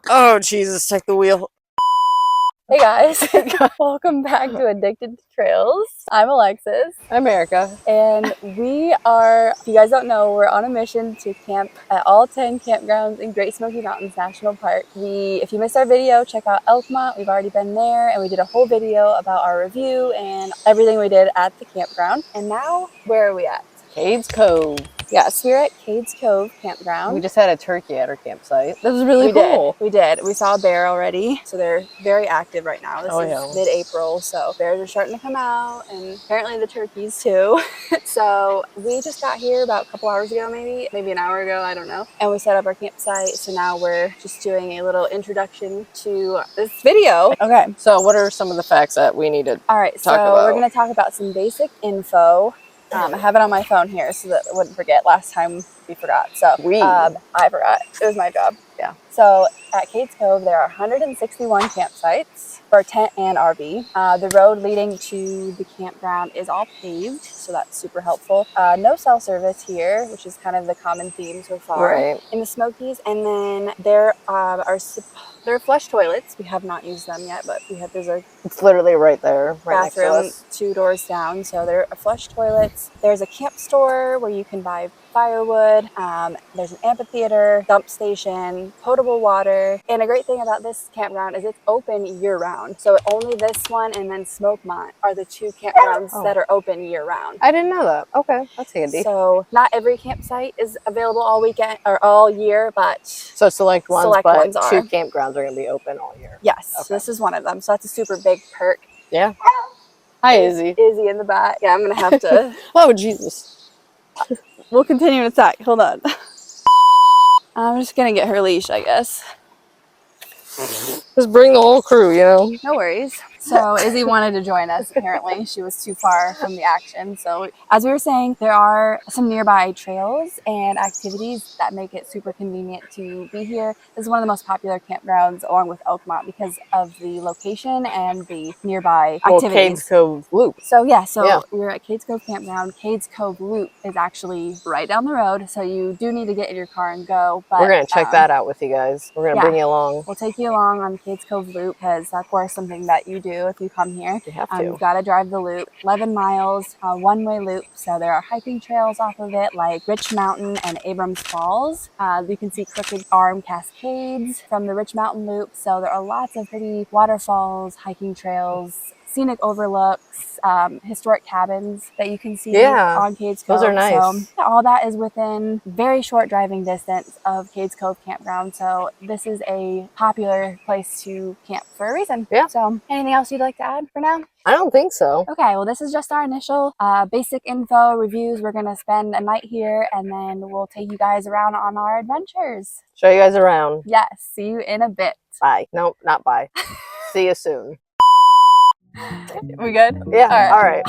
Oh, Jesus, take the wheel. Hey guys, welcome back to Addicted to Trails. I'm Alexis. I'm Erica. And we are, if you guys don't know, we're on a mission to camp at all 10 campgrounds in Great Smoky Mountains National Park. If you missed our video, check out Elkmont. We've already been there and we did a whole video about our review and everything we did at the campground. And now, where are we at? Cades Cove. Yes, we're at Cades Cove Campground. We just had a turkey at our campsite. That was We really cool. We did. We saw a bear already, so they're very active right now. This is yeah. mid-April, so bears are starting to come out, and apparently the turkeys too. So we just got here about a couple hours ago, maybe an hour ago, I don't know. And we set up our campsite, so now we're just doing a little introduction to this video. Okay. So what are some of the facts that we need to All right, talk about? We're going to talk about some basic info. I have it on my phone here so that I wouldn't forget. Last time we forgot. So I forgot. It was my job. Yeah. So at Cades Cove, there are 161 campsites for tent and RV. The road leading to the campground is all paved, so that's super helpful. No cell service here, which is kind of the common theme so far in the Smokies. And then there are flush toilets. We have not used them yet, but It's literally right there, right bathroom next to us. 2 doors down. So there are flush toilets. There's a camp store where you can buy firewood. There's an amphitheater, dump station, potable water. And a great thing about this campground is it's open year-round. So only this one and then Smokemont are the 2 campgrounds that are open year-round. I didn't know that. Okay, that's handy. So not every campsite is available all weekend or all year, but so select ones are. 2 campgrounds are going to be open all year. Yes, so this is one of them. So that's a super big perk. Yeah. Hi, Izzy. Izzy in the back. Yeah, I'm gonna have to. Oh, Jesus. We'll continue in a sec. Hold on. I'm just gonna get her leash, I guess. Just bring the whole crew, you know? No worries. So Izzy wanted to join us, apparently. She was too far from the action. So as we were saying, there are some nearby trails and activities that make it super convenient to be here. This is one of the most popular campgrounds along with Elkmont because of the location and the nearby activities. Cades Cove Loop. So we're at Cades Cove Campground. Cades Cove Loop is actually right down the road. So you do need to get in your car and go. But we're going to check that out with you guys. We're going to bring you along. We'll take you along on the Cades Cove Loop because that's, of course, something that you do if you come here. You have to. You've got to drive the loop. 11 miles, one-way loop. So there are hiking trails off of it like Rich Mountain and Abrams Falls. You can see Crooked Arm Cascades from the Rich Mountain Loop. So there are lots of pretty waterfalls, hiking trails, scenic overlooks, historic cabins that you can see on Cades Cove. Those are nice. So all that is within very short driving distance of Cades Cove Campground. So this is a popular place to camp for a reason. Yeah. So anything else you'd like to add for now? I don't think so. Okay, well, this is just our initial basic info reviews. We're going to spend a night here and then we'll take you guys around on our adventures. Show you guys around. Yes, see you in a bit. Bye. Nope, not bye. See you soon. We good? Yeah, all right.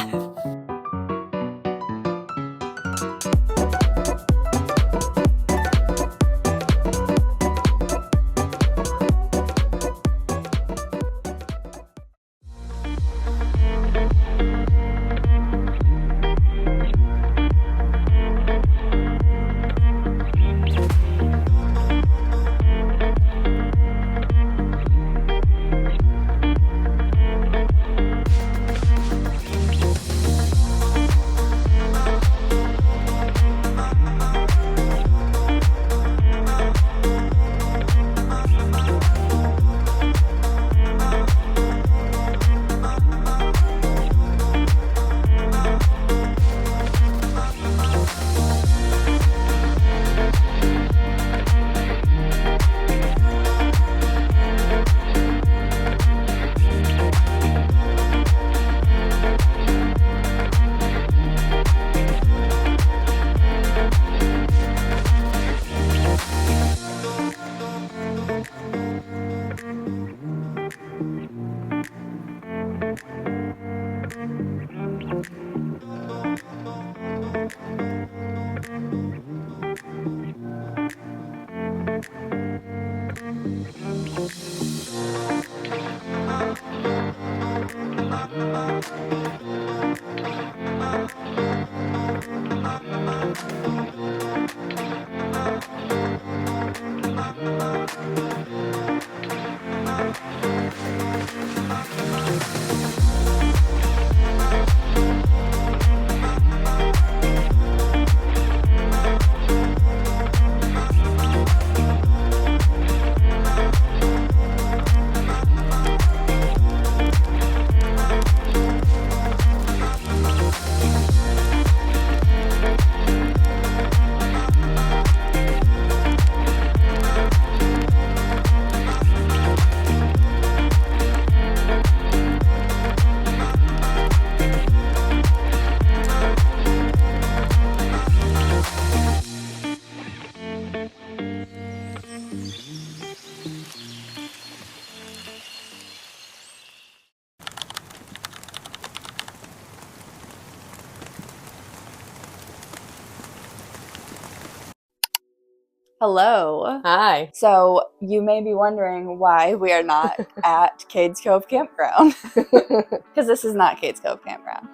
Hello. Hi. So you may be wondering why we are not at Cades Cove Campground, because this is not Cades Cove Campground.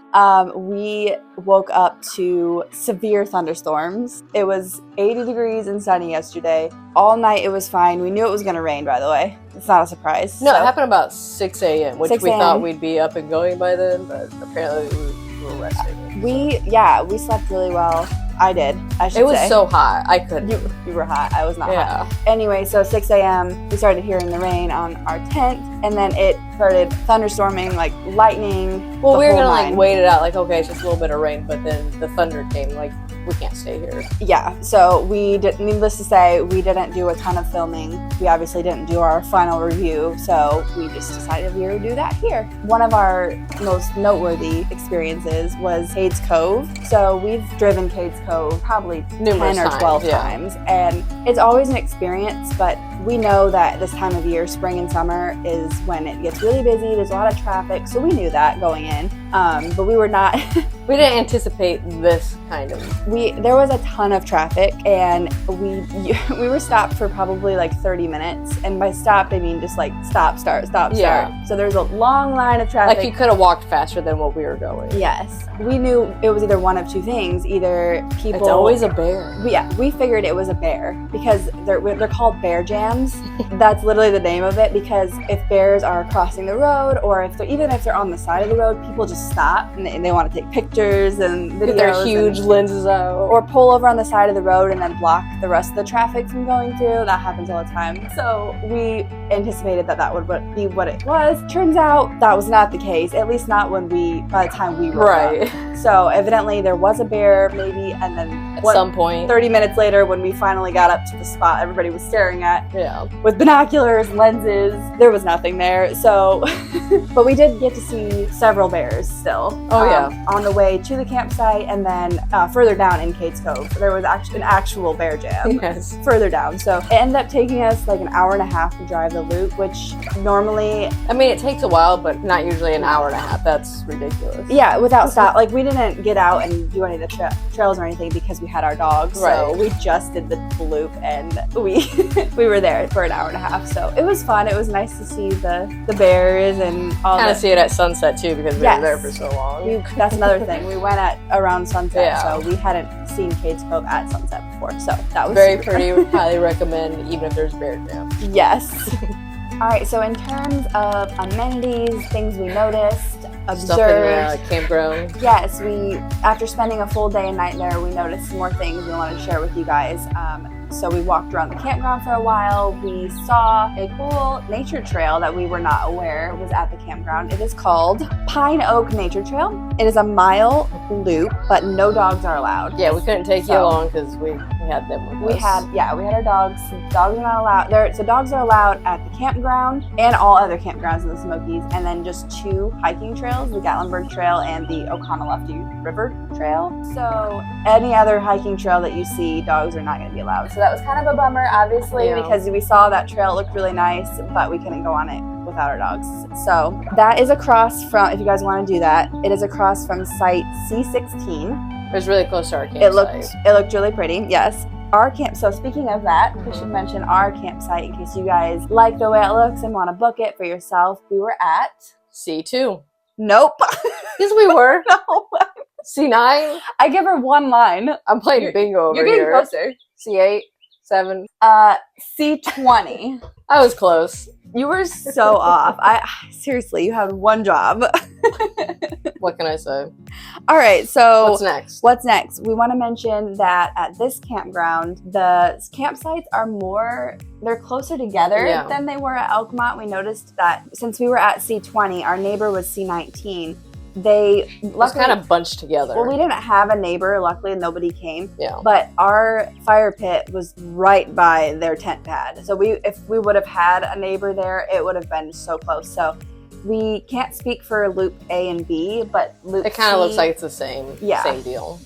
We woke up to severe thunderstorms. It was 80 degrees and sunny yesterday. All night it was fine. We knew it was going to rain, by the way. It's not a surprise. No, it happened about 6 a.m., which 6 we thought a.m. we'd be up and going by then, but apparently we were resting. We slept really well. I did, I should say. It was so hot. I couldn't. You were hot. I was not Yeah. hot. Anyway, so 6 a.m. we started hearing the rain on our tent, and then it started thunderstorming, like lightning. Well, we were going gonna wait it out, like, okay, it's just a little bit of rain, but then the thunder came, like, we can't stay here. Yeah, so needless to say, we didn't do a ton of filming. We obviously didn't do our final review, so we just decided we were gonna do that here. One of our most noteworthy experiences was Cades Cove. So we've driven Cades Cove probably Numerous 10 or 12 times, yeah. times, and it's always an experience, but we know that this time of year, spring and summer, is when it gets really busy. There's a lot of traffic, so we knew that going in, but we were not... We didn't anticipate this kind of... There was a ton of traffic, and we were stopped for probably like 30 minutes, and by stopped I mean just like stop, start. Yeah. So there's a long line of traffic. Like, you could have walked faster than what we were going. Yes. We knew it was either one of two things. Either people... It's always a bear. We figured it was a bear because they're called bear jams. That's literally the name of it, because if bears are crossing the road, or even if they're on the side of the road, people just stop and they want to take pictures and videos. Get their huge lenses out. Or pull over on the side of the road and then block the rest of the traffic from going through. That happens all the time. So we anticipated that would be what it was. Turns out that was not the case, at least not by the time we were Right. up. So evidently there was a bear maybe, and then At some point. 30 minutes later, when we finally got up to the spot everybody was staring at Yeah. with binoculars, lenses, there was nothing there. So, but we did get to see several bears still. Oh, yeah. On the way to the campsite, and then further down in Cades Cove, there was actually an actual bear jam. Yes. Further down. So it ended up taking us like an hour and a half to drive the loop, which normally... I mean, it takes a while, but not usually an hour and a half. That's ridiculous. Yeah, without stop. Like, we didn't get out and do any of the trails or anything because we had our dogs. So Right. we just did the loop, and we were there for an hour and a half. So it was fun. It was nice to see the bears and all Kind of see it at sunset, too, because we Yes. were there for so long. That's another thing. We went at around sunset, Yeah. so we hadn't seen Cades Cove at sunset before. So that was Very super pretty. fun. Highly recommend, even if there's bear jam. Yes. All right, so in terms of amenities, things we noticed, Stuff in observed. the campground. Yes, after spending a full day and night there, we noticed some more things we wanted to share with you guys. So we walked around the campground for a while. We saw a cool nature trail that we were not aware was at the campground. It is called Pine Oak Nature Trail. It is a mile loop, but no dogs are allowed. Yeah, we couldn't take you So- along because we had them with We us. had our dogs. Dogs are not allowed. So dogs are allowed at the campground and all other campgrounds in the Smokies, and then just 2 hiking trails, the Gatlinburg Trail and the Oconaluftee River Trail. So any other hiking trail that you see, dogs are not going to be allowed. So that was kind of a bummer, obviously, Yeah. because we saw that trail. It looked really nice, but we couldn't go on it without our dogs. So that is across from, if you guys want to do that, it is across from site C16. It was really close to our campsite. It looked really pretty, yes. Our camp. So speaking of that, we should mention our campsite in case you guys like the way it looks and want to book it for yourself. We were at... C2. Nope. Yes, we were. No. C9. I give her one line. I'm playing bingo over You're getting here. closer. C8, 7. C20. I was close. You were so off. Seriously, you had one job. What can I say? All right, so What's next? What's next? We want to mention that at this campground, the campsites they're closer together Yeah. than they were at Elkmont. We noticed that since we were at C20, our neighbor was C19. They It was kind of bunched together. well, we didn't have a neighbor. Luckily, nobody came. Yeah. But our fire pit was right by their tent pad. So if we would have had a neighbor there, it would have been so close. So we can't speak for Loop A and B, but Loop It kind of C, looks like it's the same. Yeah. Same deal.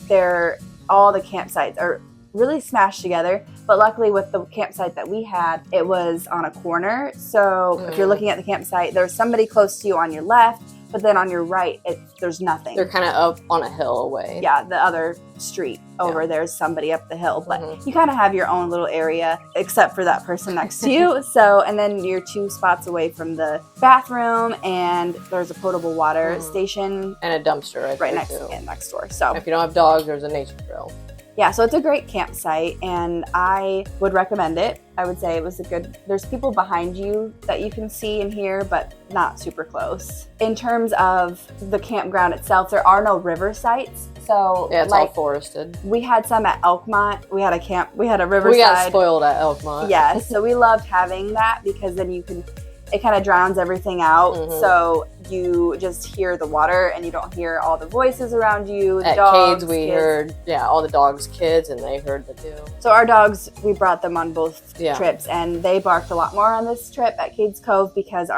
all the campsites are really smashed together. But luckily with the campsite that we had, it was on a corner. So if you're looking at the campsite, there's somebody close to you on your left, but then on your right, there's nothing. They're kind of up on a hill away. Yeah, the other street over there's somebody up the hill, but you kind of have your own little area except for that person next to you. So, and then you're 2 spots away from the bathroom, and there's a potable water station and a dumpster right next door. So if you don't have dogs, there's a nature trail. Yeah, so it's a great campsite, and I would recommend it. I would say it was there's people behind you that you can see and hear, but not super close. In terms of the campground itself, there are no river sites. So yeah, it's all forested. We had some at Elkmont. We had a riverside. We got spoiled at Elkmont. Yeah, so we loved having that because then it kind of drowns everything out. So you just hear the water and you don't hear all the voices around you. At dogs, Cades, we kids. heard, all the dogs' kids, and they heard the too. So our dogs, we brought them on both trips, and they barked a lot more on this trip at Cades Cove because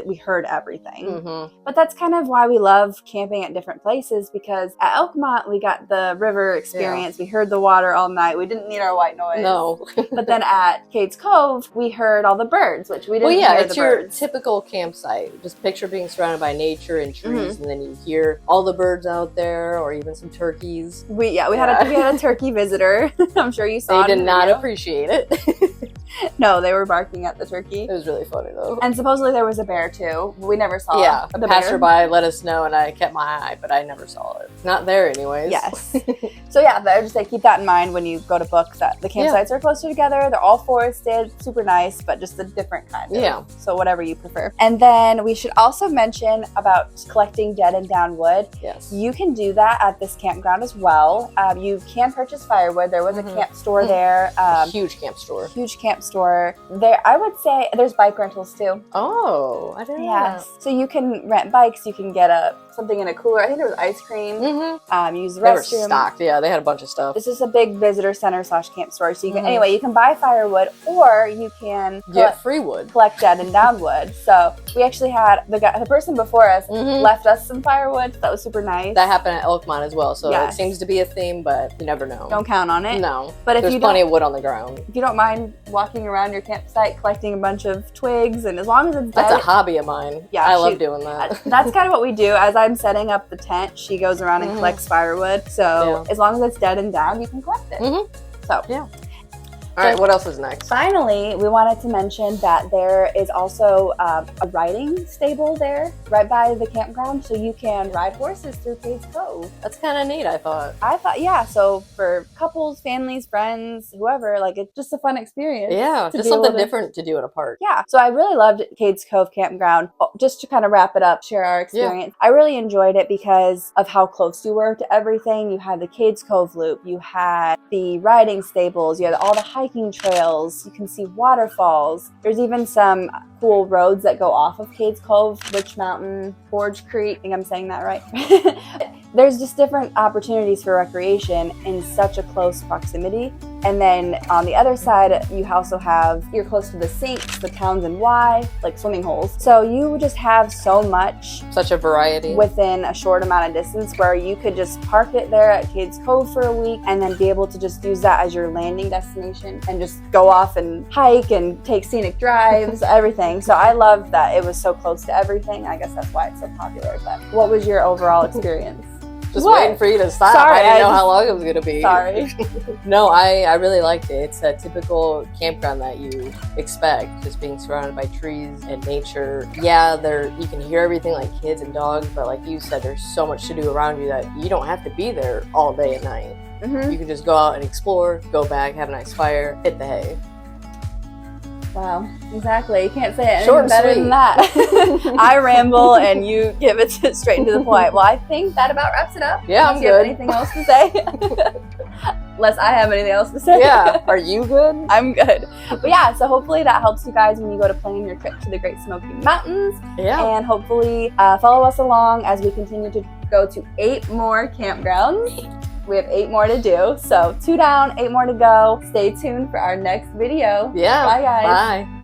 we heard everything. But that's kind of why we love camping at different places, because at Elkmont, we got the river experience. We heard the water all night. We didn't need our white noise. No. But then at Cades Cove, we heard all the birds, which we didn't hear it's the your birds. typical campsite. Just picture being surrounded by nature and trees, and then you hear all the birds out there, or even some turkeys. We had a turkey visitor. I'm sure you saw. They did not appreciate it. No, they were barking at the turkey. It was really funny though. And supposedly there was a bear too. We never saw. A passerby let us know, and I kept my eye, but I never saw it. Not there anyways. Yes. So yeah, I would just say keep that in mind when you go to book, that the campsites are closer together. They're all forested, super nice, but just a different kind of. Yeah. So whatever you prefer. And then we should also mention about collecting dead and down wood. Yes. You can do that at this campground as well. You can purchase firewood. There was a camp store there. A huge camp store. Huge camp store. There, I would say there's bike rentals too. Oh, I didn't know that. So you can rent bikes. You can get something in a cooler. I think there was ice cream. Use the restroom. They were stocked. Yeah, they had a bunch of stuff. It's just a big visitor center / camp store. So you can anyway, you can buy firewood, or you can get free wood. Collect dead and down wood. So we actually had the person before us left us some firewood. That was super nice. That happened at Elkmont as well. So it seems to be a theme, but you never know. Don't count on it. No. But if there's plenty of wood on the ground. If you don't mind walking around your campsite collecting a bunch of twigs, and as long as it's dead, that's a hobby of mine. Yeah, I love doing that. That's kind of what we do. As I'm setting up the tent, she goes around and collects firewood. So as long as it's dead and down, you can collect it. So yeah. All right, what else is next? Finally, we wanted to mention that there is also a riding stable there right by the campground, so you can ride horses through Cades Cove. That's kind of neat, I thought. Yeah, so for couples, families, friends, whoever, like, it's just a fun experience. Yeah, just something different to do at a park. Yeah, so I really loved Cades Cove Campground. Just to kind of wrap it up, share our experience. I really enjoyed it because of how close you were to everything. You had the Cades Cove Loop, you had the riding stables, you had all the hiking trails, you can see waterfalls. There's even some cool roads that go off of Cades Cove, Witch Mountain, Forge Creek. I think I'm saying that right. There's just different opportunities for recreation in such a close proximity. And then on the other side, you also you're close to the sinks, the Townsend Y, like swimming holes. So you just have so much. Such a variety. Within a short amount of distance, where you could just park it there at Cades Cove for a week and then be able to just use that as your landing destination and just go off and hike and take scenic drives, everything. So I loved that it was so close to everything. I guess that's why it's so popular. But what was your overall experience? Just waiting for you to stop. Sorry, I didn't know how long it was going to be. Sorry. No, I really liked it. It's a typical campground that you expect, just being surrounded by trees and nature. Yeah, you can hear everything like kids and dogs, but like you said, there's so much to do around you that you don't have to be there all day and night. You can just go out and explore, go back, have a nice fire, hit the hay. Wow, exactly. You can't say it Short and better sweet. than that. I ramble and you give it straight to the point. Well, I think that about wraps it up. Yeah, I'm good. Have anything else to say? Unless I have anything else to say. Yeah. Are you good? I'm good. But yeah, so hopefully that helps you guys when you go to plan your trip to the Great Smoky Mountains. Yeah. And hopefully follow us along as we continue to go to 8 more campgrounds. We have 8 more to do. So 2 down, 8 more to go. Stay tuned for our next video. Yeah. Bye, guys. Bye.